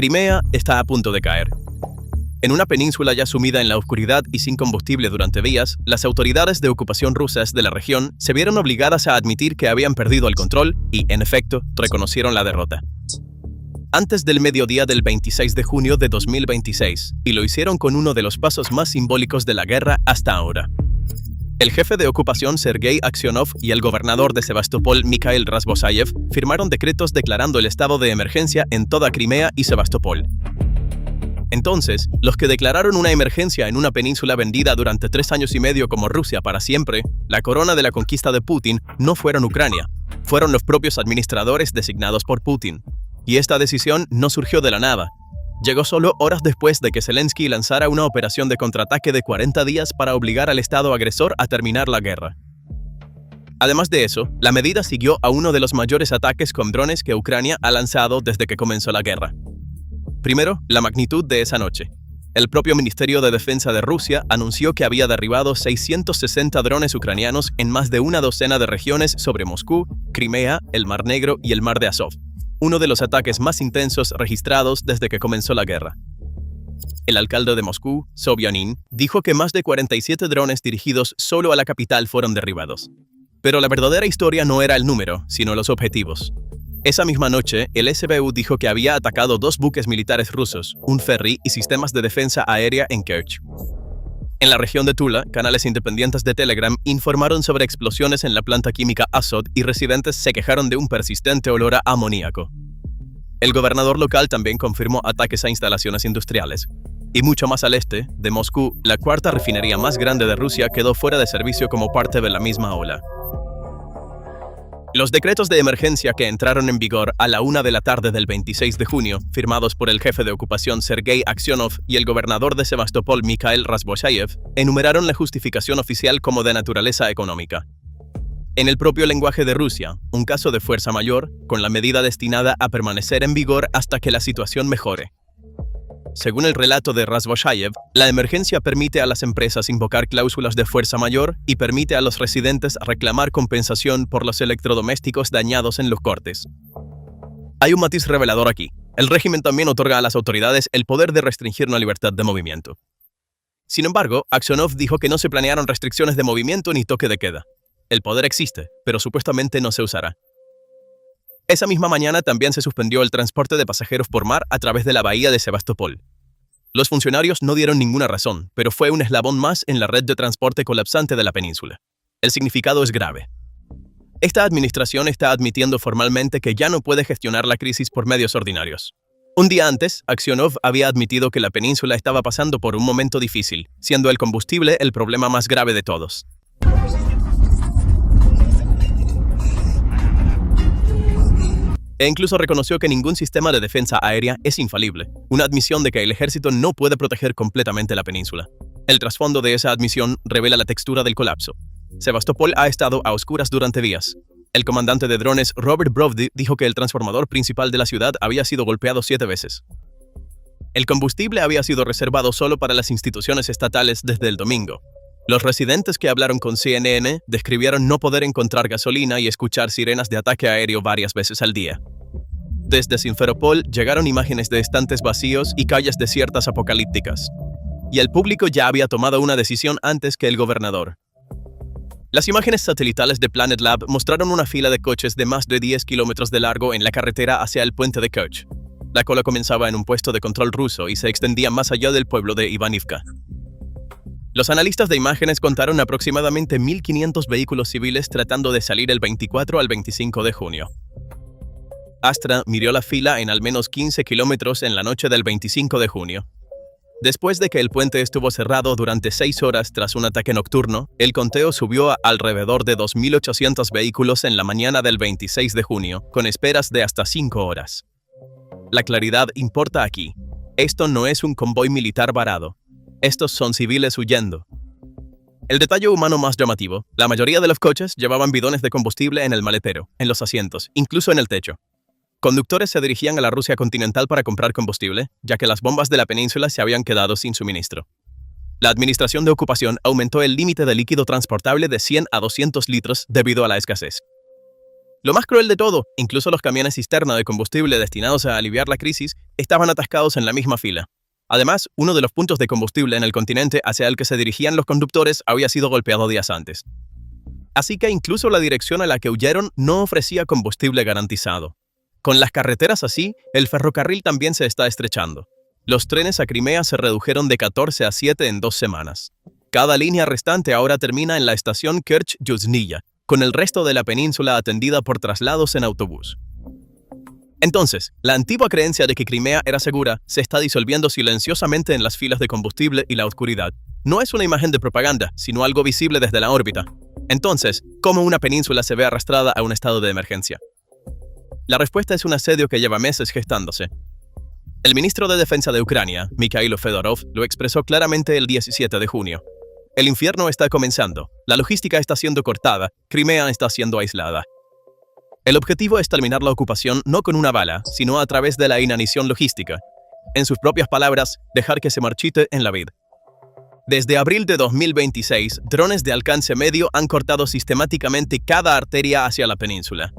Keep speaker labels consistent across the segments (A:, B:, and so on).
A: Crimea está a punto de caer. En una península ya sumida en la oscuridad y sin combustible durante días, las autoridades de ocupación rusas de la región se vieron obligadas a admitir que habían perdido el control y, en efecto, reconocieron la derrota. Antes del mediodía del 26 de junio de 2026, y lo hicieron con uno de los pasos más simbólicos de la guerra hasta ahora. El jefe de ocupación Sergei Aksionov y el gobernador de Sebastopol Mikhail Razbosayev firmaron decretos declarando el estado de emergencia en toda Crimea y Sebastopol. Entonces, los que declararon una emergencia en una península vendida durante 3 años y medio como Rusia para siempre, la corona de la conquista de Putin, no fueron Ucrania, fueron los propios administradores designados por Putin. Y esta decisión no surgió de la nada. Llegó solo horas después de que Zelensky lanzara una operación de contraataque de 40 días para obligar al Estado agresor a terminar la guerra. Además de eso, la medida siguió a uno de los mayores ataques con drones que Ucrania ha lanzado desde que comenzó la guerra. Primero, la magnitud de esa noche. El propio Ministerio de Defensa de Rusia anunció que había derribado 660 drones ucranianos en más de una docena de regiones sobre Moscú, Crimea, el Mar Negro y el Mar de Azov. Uno de los ataques más intensos registrados desde que comenzó la guerra. El alcalde de Moscú, Sobyanin, dijo que más de 47 drones dirigidos solo a la capital fueron derribados. Pero la verdadera historia no era el número, sino los objetivos. Esa misma noche, el SBU dijo que había atacado 2 buques militares rusos, un ferry y sistemas de defensa aérea en Kerch. En la región de Tula, canales independientes de Telegram informaron sobre explosiones en la planta química Azot y residentes se quejaron de un persistente olor a amoníaco. El gobernador local también confirmó ataques a instalaciones industriales. Y mucho más al este, de Moscú, la cuarta refinería más grande de Rusia quedó fuera de servicio como parte de la misma ola. Los decretos de emergencia que entraron en vigor a la 1 de la tarde del 26 de junio, firmados por el jefe de ocupación Sergei Aksionov y el gobernador de Sebastopol Mikhail Razbosayev, enumeraron la justificación oficial como de naturaleza económica. En el propio lenguaje de Rusia, un caso de fuerza mayor, con la medida destinada a permanecer en vigor hasta que la situación mejore. Según el relato de Razbosayev, la emergencia permite a las empresas invocar cláusulas de fuerza mayor y permite a los residentes reclamar compensación por los electrodomésticos dañados en los cortes. Hay un matiz revelador aquí. El régimen también otorga a las autoridades el poder de restringir una libertad de movimiento. Sin embargo, Aksionov dijo que no se planearon restricciones de movimiento ni toque de queda. El poder existe, pero supuestamente no se usará. Esa misma mañana también se suspendió el transporte de pasajeros por mar a través de la bahía de Sebastopol. Los funcionarios no dieron ninguna razón, pero fue un eslabón más en la red de transporte colapsante de la península. El significado es grave. Esta administración está admitiendo formalmente que ya no puede gestionar la crisis por medios ordinarios. Un día antes, Aksionov había admitido que la península estaba pasando por un momento difícil, siendo el combustible el problema más grave de todos. E incluso reconoció que ningún sistema de defensa aérea es infalible, una admisión de que el ejército no puede proteger completamente la península. El trasfondo de esa admisión revela la textura del colapso. Sebastopol ha estado a oscuras durante días. El comandante de drones Robert Brovdy dijo que el transformador principal de la ciudad había sido golpeado 7 veces. El combustible había sido reservado solo para las instituciones estatales desde el domingo. Los residentes que hablaron con CNN describieron no poder encontrar gasolina y escuchar sirenas de ataque aéreo varias veces al día. Desde Simferopol llegaron imágenes de estantes vacíos y calles desiertas apocalípticas. Y el público ya había tomado una decisión antes que el gobernador. Las imágenes satelitales de Planet Lab mostraron una fila de coches de más de 10 kilómetros de largo en la carretera hacia el puente de Kerch. La cola comenzaba en un puesto de control ruso y se extendía más allá del pueblo de Ivanivka. Los analistas de imágenes contaron aproximadamente 1.500 vehículos civiles tratando de salir el 24 al 25 de junio. Astra midió la fila en al menos 15 kilómetros en la noche del 25 de junio. Después de que el puente estuvo cerrado durante 6 horas tras un ataque nocturno, el conteo subió a alrededor de 2.800 vehículos en la mañana del 26 de junio, con esperas de hasta 5 horas. La claridad importa aquí. Esto no es un convoy militar varado. Estos son civiles huyendo. El detalle humano más llamativo, la mayoría de los coches llevaban bidones de combustible en el maletero, en los asientos, incluso en el techo. Conductores se dirigían a la Rusia continental para comprar combustible, ya que las bombas de la península se habían quedado sin suministro. La administración de ocupación aumentó el límite de líquido transportable de 100 a 200 litros debido a la escasez. Lo más cruel de todo, incluso los camiones cisterna de combustible destinados a aliviar la crisis estaban atascados en la misma fila. Además, uno de los puntos de combustible en el continente hacia el que se dirigían los conductores había sido golpeado días antes. Así que incluso la dirección a la que huyeron no ofrecía combustible garantizado. Con las carreteras así, el ferrocarril también se está estrechando. Los trenes a Crimea se redujeron de 14 a 7 en 2 semanas. Cada línea restante ahora termina en la estación Kerch-Yuzhniya, con el resto de la península atendida por traslados en autobús. Entonces, la antigua creencia de que Crimea era segura se está disolviendo silenciosamente en las filas de combustible y la oscuridad. No es una imagen de propaganda, sino algo visible desde la órbita. Entonces, ¿cómo una península se ve arrastrada a un estado de emergencia? La respuesta es un asedio que lleva meses gestándose. El ministro de Defensa de Ucrania, Mikhailo Fedorov, lo expresó claramente el 17 de junio. El infierno está comenzando, la logística está siendo cortada, Crimea está siendo aislada. El objetivo es terminar la ocupación no con una bala, sino a través de la inanición logística. En sus propias palabras, dejar que se marchite en la vid. Desde abril de 2026, drones de alcance medio han cortado sistemáticamente cada arteria hacia la península.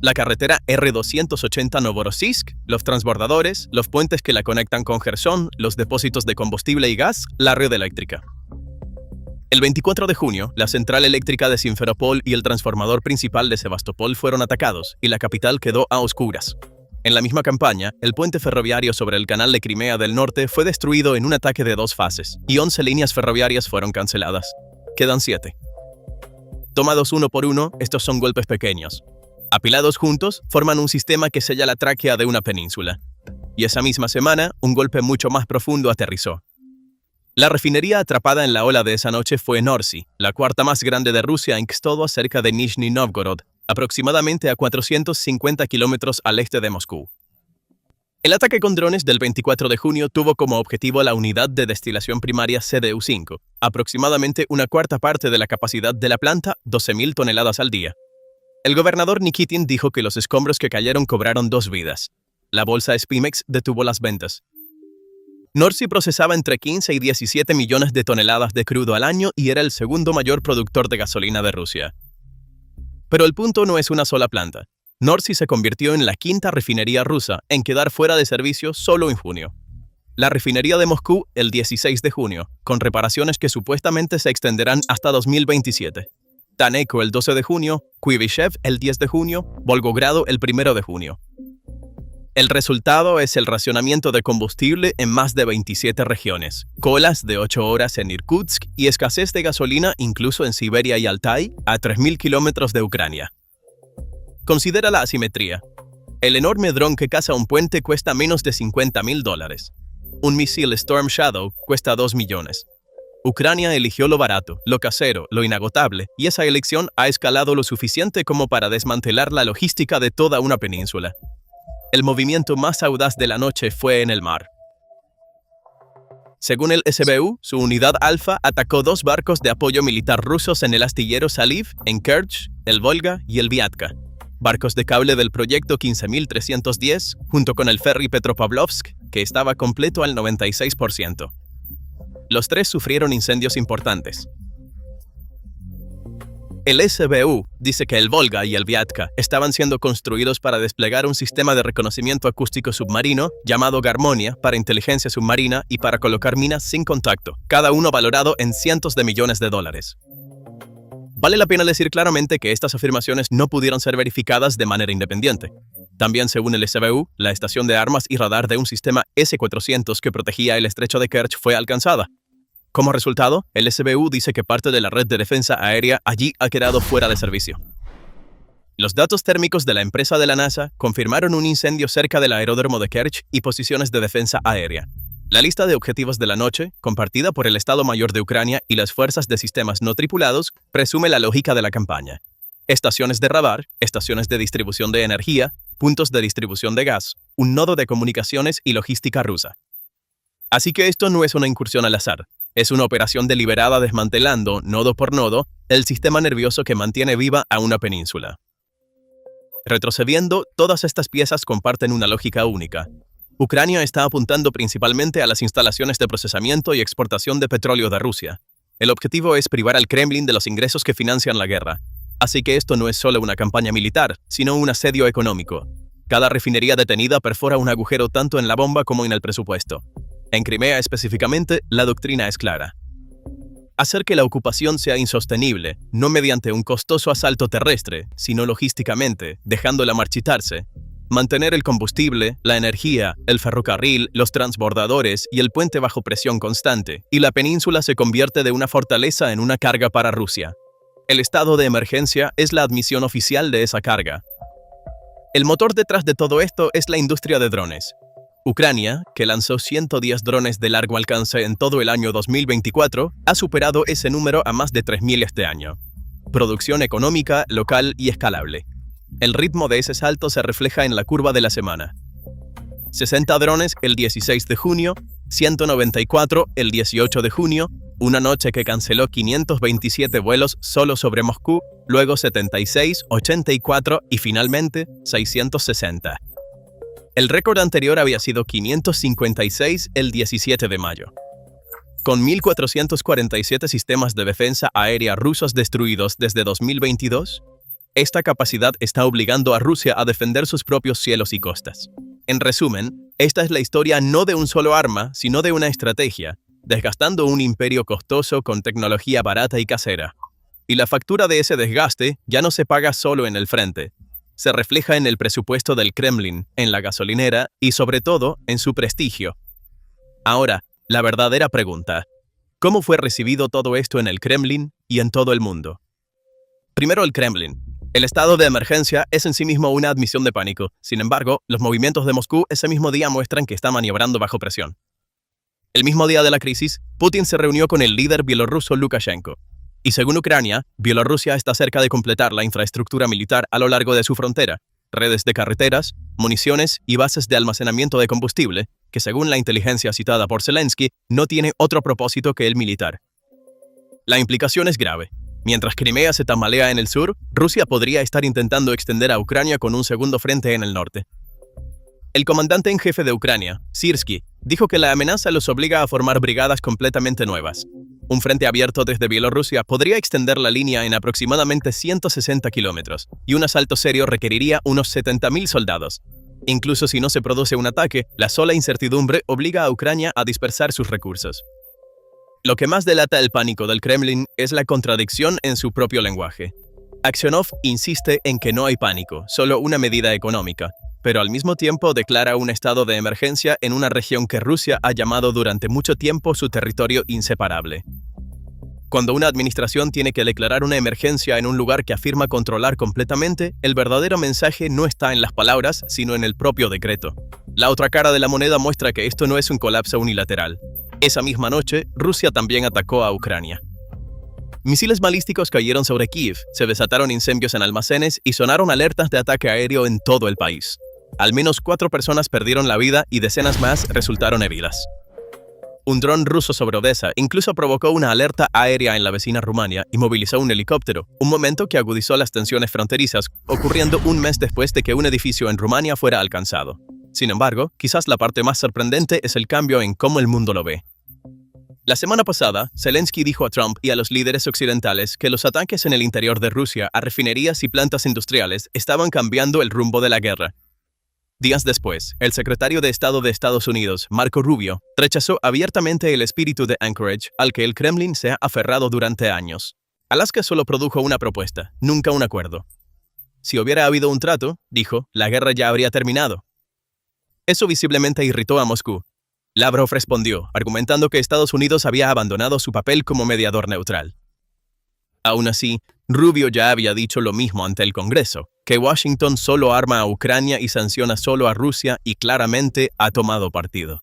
A: La carretera R280 Novorossiysk, los transbordadores, los puentes que la conectan con Jersón, los depósitos de combustible y gas, la red eléctrica. El 24 de junio, la central eléctrica de Simferopol y el transformador principal de Sebastopol fueron atacados y la capital quedó a oscuras. En la misma campaña, el puente ferroviario sobre el canal de Crimea del Norte fue destruido en un ataque de 2 fases y 11 líneas ferroviarias fueron canceladas. Quedan 7. Tomados uno por uno, estos son golpes pequeños. Apilados juntos, forman un sistema que sella la tráquea de una península. Y esa misma semana, un golpe mucho más profundo aterrizó. La refinería atrapada en la ola de esa noche fue Norsy, la cuarta más grande de Rusia en Kstovo, cerca de Nizhny Novgorod, aproximadamente a 450 kilómetros al este de Moscú. El ataque con drones del 24 de junio tuvo como objetivo la unidad de destilación primaria CDU5, aproximadamente una cuarta parte de la capacidad de la planta, 12.000 toneladas al día. El gobernador Nikitin dijo que los escombros que cayeron cobraron 2 vidas. La bolsa Spimex detuvo las ventas. Norsy procesaba entre 15 y 17 millones de toneladas de crudo al año y era el segundo mayor productor de gasolina de Rusia. Pero el punto no es una sola planta. Norsy se convirtió en la quinta refinería rusa en quedar fuera de servicio solo en junio. La refinería de Moscú el 16 de junio, con reparaciones que supuestamente se extenderán hasta 2027. Taneco el 12 de junio, Kuibyshev el 10 de junio, Volgogrado el 1 de junio. El resultado es el racionamiento de combustible en más de 27 regiones, colas de 8 horas en Irkutsk y escasez de gasolina incluso en Siberia y Altai, a 3.000 kilómetros de Ucrania. Considera la asimetría. El enorme dron que caza un puente cuesta menos de $50.000. Un misil Storm Shadow cuesta 2 millones. Ucrania eligió lo barato, lo casero, lo inagotable, y esa elección ha escalado lo suficiente como para desmantelar la logística de toda una península. El movimiento más audaz de la noche fue en el mar. Según el SBU, su unidad Alfa atacó 2 barcos de apoyo militar rusos en el astillero Saliv, en Kerch, el Volga y el Vyatka. Barcos de cable del proyecto 15.310, junto con el ferry Petropavlovsk, que estaba completo al 96%. Los 3 sufrieron incendios importantes. El SBU dice que el Volga y el Vyatka estaban siendo construidos para desplegar un sistema de reconocimiento acústico submarino llamado Garmonia para inteligencia submarina y para colocar minas sin contacto, cada uno valorado en cientos de millones de dólares. Vale la pena decir claramente que estas afirmaciones no pudieron ser verificadas de manera independiente. También, según el SBU, la estación de armas y radar de un sistema S-400 que protegía el estrecho de Kerch fue alcanzada. Como resultado, el SBU dice que parte de la red de defensa aérea allí ha quedado fuera de servicio. Los datos térmicos de la empresa de la NASA confirmaron un incendio cerca del aeródromo de Kerch y posiciones de defensa aérea. La lista de objetivos de la noche, compartida por el Estado Mayor de Ucrania y las fuerzas de sistemas no tripulados, presume la lógica de la campaña. Estaciones de radar, estaciones de distribución de energía, puntos de distribución de gas, un nodo de comunicaciones y logística rusa. Así que esto no es una incursión al azar. Es una operación deliberada desmantelando, nodo por nodo, el sistema nervioso que mantiene viva a una península. Retrocediendo, todas estas piezas comparten una lógica única. Ucrania está apuntando principalmente a las instalaciones de procesamiento y exportación de petróleo de Rusia. El objetivo es privar al Kremlin de los ingresos que financian la guerra. Así que esto no es solo una campaña militar, sino un asedio económico. Cada refinería detenida perfora un agujero tanto en la bomba como en el presupuesto. En Crimea específicamente, la doctrina es clara. Hacer que la ocupación sea insostenible, no mediante un costoso asalto terrestre, sino logísticamente, dejándola marchitarse. Mantener el combustible, la energía, el ferrocarril, los transbordadores y el puente bajo presión constante, y la península se convierte de una fortaleza en una carga para Rusia. El estado de emergencia es la admisión oficial de esa carga. El motor detrás de todo esto es la industria de drones. Ucrania, que lanzó 110 drones de largo alcance en todo el año 2024, ha superado ese número a más de 3.000 este año. Producción económica, local y escalable. El ritmo de ese salto se refleja en la curva de la semana. 60 drones el 16 de junio, 194 el 18 de junio, una noche que canceló 527 vuelos solo sobre Moscú, luego 76, 84 y finalmente 660. El récord anterior había sido 556 el 17 de mayo. Con 1.447 sistemas de defensa aérea rusos destruidos desde 2022, esta capacidad está obligando a Rusia a defender sus propios cielos y costas. En resumen, esta es la historia no de un solo arma, sino de una estrategia, desgastando un imperio costoso con tecnología barata y casera. Y la factura de ese desgaste ya no se paga solo en el frente. Se refleja en el presupuesto del Kremlin, en la gasolinera y, sobre todo, en su prestigio. Ahora, la verdadera pregunta: ¿cómo fue recibido todo esto en el Kremlin y en todo el mundo? Primero, el Kremlin. El estado de emergencia es en sí mismo una admisión de pánico. Sin embargo, los movimientos de Moscú ese mismo día muestran que está maniobrando bajo presión. El mismo día de la crisis, Putin se reunió con el líder bielorruso Lukashenko. Y según Ucrania, Bielorrusia está cerca de completar la infraestructura militar a lo largo de su frontera, redes de carreteras, municiones y bases de almacenamiento de combustible, que según la inteligencia citada por Zelensky, no tiene otro propósito que el militar. La implicación es grave. Mientras Crimea se tambalea en el sur, Rusia podría estar intentando extender a Ucrania con un segundo frente en el norte. El comandante en jefe de Ucrania, Syrsky, dijo que la amenaza los obliga a formar brigadas completamente nuevas. Un frente abierto desde Bielorrusia podría extender la línea en aproximadamente 160 kilómetros, y un asalto serio requeriría unos 70.000 soldados. Incluso si no se produce un ataque, la sola incertidumbre obliga a Ucrania a dispersar sus recursos. Lo que más delata el pánico del Kremlin es la contradicción en su propio lenguaje. Aksionov insiste en que no hay pánico, solo una medida económica, pero al mismo tiempo declara un estado de emergencia en una región que Rusia ha llamado durante mucho tiempo su territorio inseparable. Cuando una administración tiene que declarar una emergencia en un lugar que afirma controlar completamente, el verdadero mensaje no está en las palabras, sino en el propio decreto. La otra cara de la moneda muestra que esto no es un colapso unilateral. Esa misma noche, Rusia también atacó a Ucrania. Misiles balísticos cayeron sobre Kiev, se desataron incendios en almacenes y sonaron alertas de ataque aéreo en todo el país. Al menos 4 personas perdieron la vida y decenas más resultaron heridas. Un dron ruso sobre Odessa incluso provocó una alerta aérea en la vecina Rumania y movilizó un helicóptero, un momento que agudizó las tensiones fronterizas, ocurriendo un mes después de que un edificio en Rumania fuera alcanzado. Sin embargo, quizás la parte más sorprendente es el cambio en cómo el mundo lo ve. La semana pasada, Zelensky dijo a Trump y a los líderes occidentales que los ataques en el interior de Rusia a refinerías y plantas industriales estaban cambiando el rumbo de la guerra. Días después, el secretario de Estado de Estados Unidos, Marco Rubio, rechazó abiertamente el espíritu de Anchorage al que el Kremlin se ha aferrado durante años. Alaska solo produjo una propuesta, nunca un acuerdo. Si hubiera habido un trato, dijo, la guerra ya habría terminado. Eso visiblemente irritó a Moscú. Lavrov respondió, argumentando que Estados Unidos había abandonado su papel como mediador neutral. Aún así, Rubio ya había dicho lo mismo ante el Congreso, que Washington solo arma a Ucrania y sanciona solo a Rusia y claramente ha tomado partido.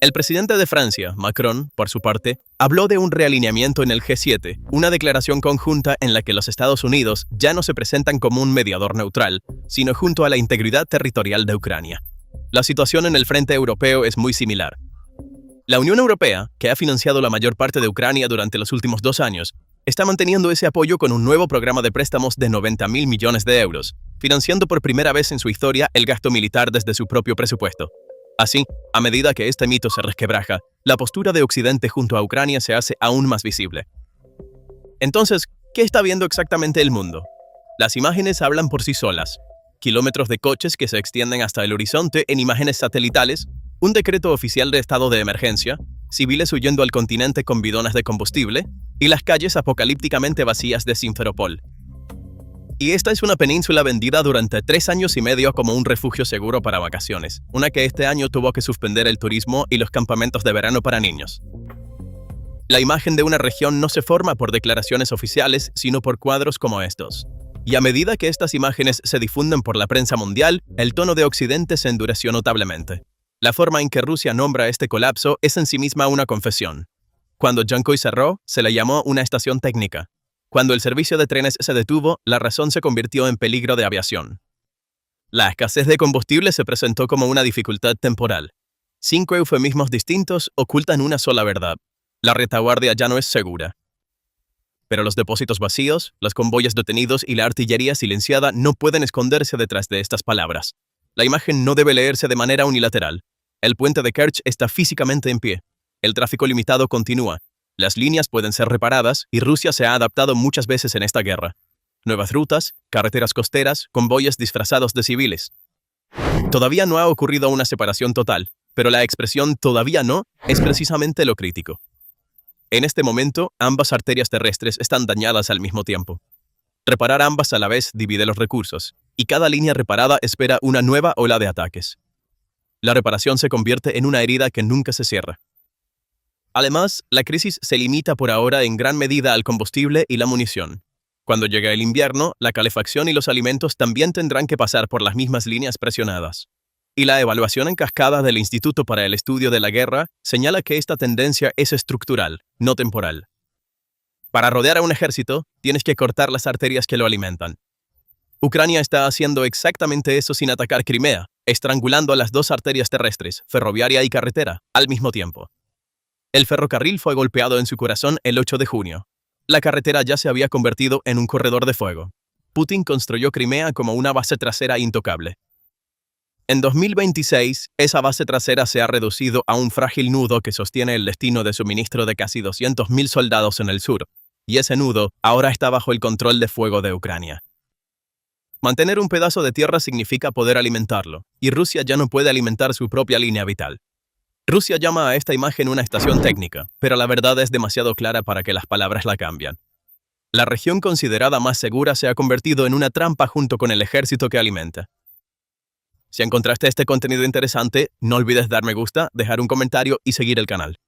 A: El presidente de Francia, Macron, por su parte, habló de un realineamiento en el G7, una declaración conjunta en la que los Estados Unidos ya no se presentan como un mediador neutral, sino junto a la integridad territorial de Ucrania. La situación en el frente europeo es muy similar. La Unión Europea, que ha financiado la mayor parte de Ucrania durante los últimos 2 años, está manteniendo ese apoyo con un nuevo programa de préstamos de 90.000 millones de euros, financiando por primera vez en su historia el gasto militar desde su propio presupuesto. Así, a medida que este mito se resquebraja, la postura de Occidente junto a Ucrania se hace aún más visible. Entonces, ¿Qué está viendo exactamente el mundo? Las imágenes hablan por sí solas. Kilómetros de coches que se extienden hasta el horizonte en imágenes satelitales, un decreto oficial de estado de emergencia, civiles huyendo al continente con bidones de combustible y las calles apocalípticamente vacías de Simferopol. Y esta es una península vendida durante 3 años y medio como un refugio seguro para vacaciones, una que este año tuvo que suspender el turismo y los campamentos de verano para niños. La imagen de una región no se forma por declaraciones oficiales, sino por cuadros como estos. Y a medida que estas imágenes se difunden por la prensa mundial, el tono de Occidente se endureció notablemente. La forma en que Rusia nombra este colapso es en sí misma una confesión. Cuando Yankoy cerró, se le llamó una estación técnica. Cuando el servicio de trenes se detuvo, la razón se convirtió en peligro de aviación. La escasez de combustible se presentó como una dificultad temporal. 5 eufemismos distintos ocultan una sola verdad. La retaguardia ya no es segura. Pero los depósitos vacíos, los convoyes detenidos y la artillería silenciada no pueden esconderse detrás de estas palabras. La imagen no debe leerse de manera unilateral. El puente de Kerch está físicamente en pie. El tráfico limitado continúa. Las líneas pueden ser reparadas y Rusia se ha adaptado muchas veces en esta guerra. Nuevas rutas, carreteras costeras, convoyes disfrazados de civiles. Todavía no ha ocurrido una separación total, pero la expresión «todavía no» es precisamente lo crítico. En este momento, ambas arterias terrestres están dañadas al mismo tiempo. Reparar ambas a la vez divide los recursos, y cada línea reparada espera una nueva ola de ataques. La reparación se convierte en una herida que nunca se cierra. Además, la crisis se limita por ahora en gran medida al combustible y la munición. Cuando llegue el invierno, la calefacción y los alimentos también tendrán que pasar por las mismas líneas presionadas. Y la evaluación en cascada del Instituto para el Estudio de la Guerra señala que esta tendencia es estructural, no temporal. Para rodear a un ejército, tienes que cortar las arterias que lo alimentan. Ucrania está haciendo exactamente eso sin atacar Crimea, estrangulando a las 2 arterias terrestres, ferroviaria y carretera, al mismo tiempo. El ferrocarril fue golpeado en su corazón el 8 de junio. La carretera ya se había convertido en un corredor de fuego. Putin construyó Crimea como una base trasera intocable. En 2026, esa base trasera se ha reducido a un frágil nudo que sostiene el destino de suministro de casi 200.000 soldados en el sur, y ese nudo ahora está bajo el control de fuego de Ucrania. Mantener un pedazo de tierra significa poder alimentarlo, y Rusia ya no puede alimentar su propia línea vital. Rusia llama a esta imagen una estación técnica, pero la verdad es demasiado clara para que las palabras la cambien. La región considerada más segura se ha convertido en una trampa junto con el ejército que alimenta. Si encontraste este contenido interesante, no olvides dar me gusta, dejar un comentario y seguir el canal.